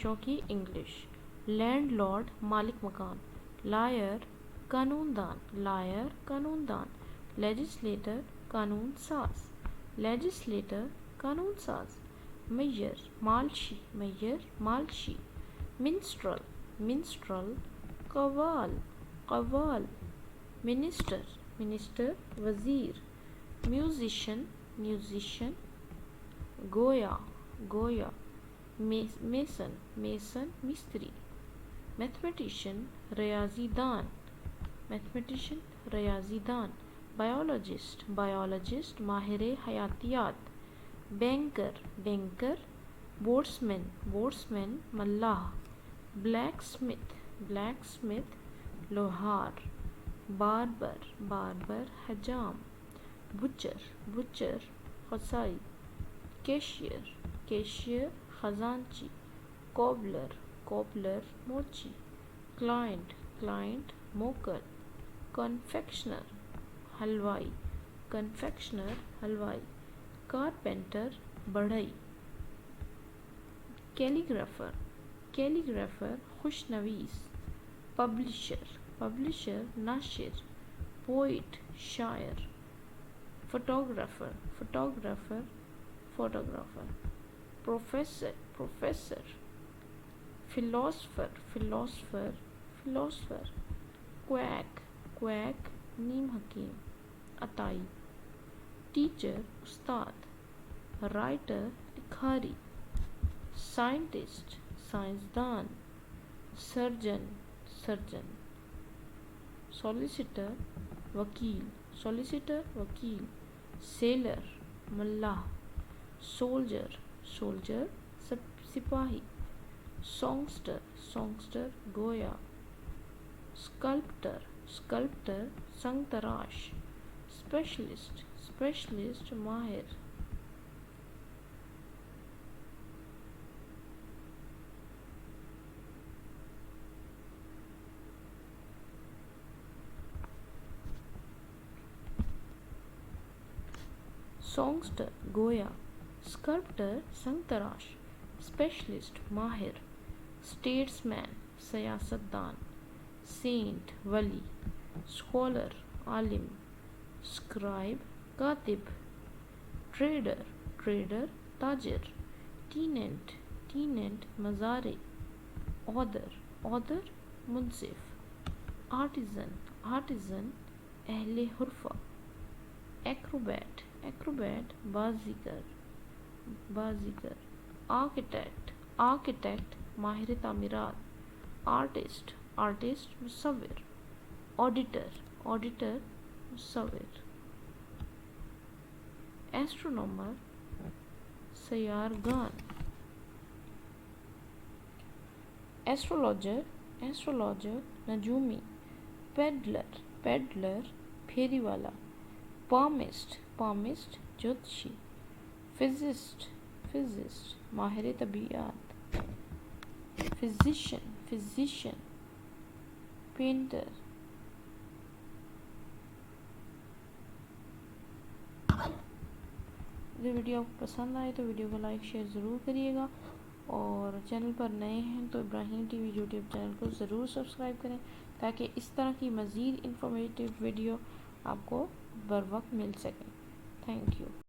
پیشوں کی English. Land lord مالک مکان. لائر قانون دان. لائر قانون دان. لیجسلیٹر قانون ساز. لیجسلیٹر قانون ساز. Mayor مالشی. Mayor مالشی. Menstrual. Menstrual قوال. قوال. Minister. Minister وزیر. میوزیشین. میوزیشین گویا. گویا. میسن. میسن مستری. میتھمیٹیشین ریاضی دان. میتھمیٹیشین ریاضی دان. بایولوجسٹ. بایولوجسٹ ماہر حیاتیات. بینکر. Banker boatsman. بورڈسمین ملاح. Blacksmith. بلیک اسمتھ لوہار. باربر. باربر حجام. بچر. بچر قصائی. کیشیئر. کیشیئر خزانچی. کوبلر. کوبلر موچی. کلائنٹ. کلائنٹ موکل. کنفیکشنر حلوائی. کنفیکشنر حلوائی. کارپینٹر بڑھئی. کیلیگرافر. کیلیگرافر خوش نویس. پبلشر. پبلشر ناشر. پوئٹ شاعر. Photographer. Photographer photographer. Professor. Professor. Philosopher. Philosopher philosopher. Quack. Quack نیم حکیم. عطائی. ٹیچر استاد. رائٹر لکھاری. سائنٹسٹ سائنسدان. Surgeon surgeon. سولیسیٹر وکیل. سولیسیٹر وکیل. سیلر ملاح. سولجر. سولجر سپاہی. سانگسٹر. سانگسٹر گویا. اسکلپٹر. اسکلپٹر سنگ تراش. اسپیشلسٹ. اسپیشلسٹ ماہر. سانگسٹر گویا. اسکلپٹر سنگ تراش. اسپیشلسٹ ماہر. اسٹیٹس مین سیاست دان. سینٹ ولی. اسکالر عالم. اسکرائب کاتب. ٹریڈر. ٹریڈر تاجر. ٹیننٹ. ٹیننٹ مزارع. آدر. آدر منصف. آرٹیزن. آرٹیزن اہل حرفہ. Acrobat. Acrobat Baazigar. Baazigar. Architect. Architect ماہر تعمیرات. آرٹسٹ. آرٹسٹ مصور. آڈیٹر. آڈیٹر مصور. ایسٹرونومر سیارگان. ایسٹرولوجر. ایسٹرولوجر نجومی. پیڈلر. پیڈلر پھیری والا. پامسٹ. پامسٹ جوتشی. فزسٹ. فزسٹ ماہر طبیعیات. فزیشین. Physician painter. اگر ویڈیو آپ کو پسند آئے تو ویڈیو کو لائک شیئر ضرور کریے گا، اور چینل پر نئے ہیں تو ابراہیم ٹی وی یوٹیوب چینل کو ضرور سبسکرائب کریں تاکہ اس طرح کی مزید انفارمیٹیو ویڈیو آپ کو بر وقت مل سکیں. Thank you.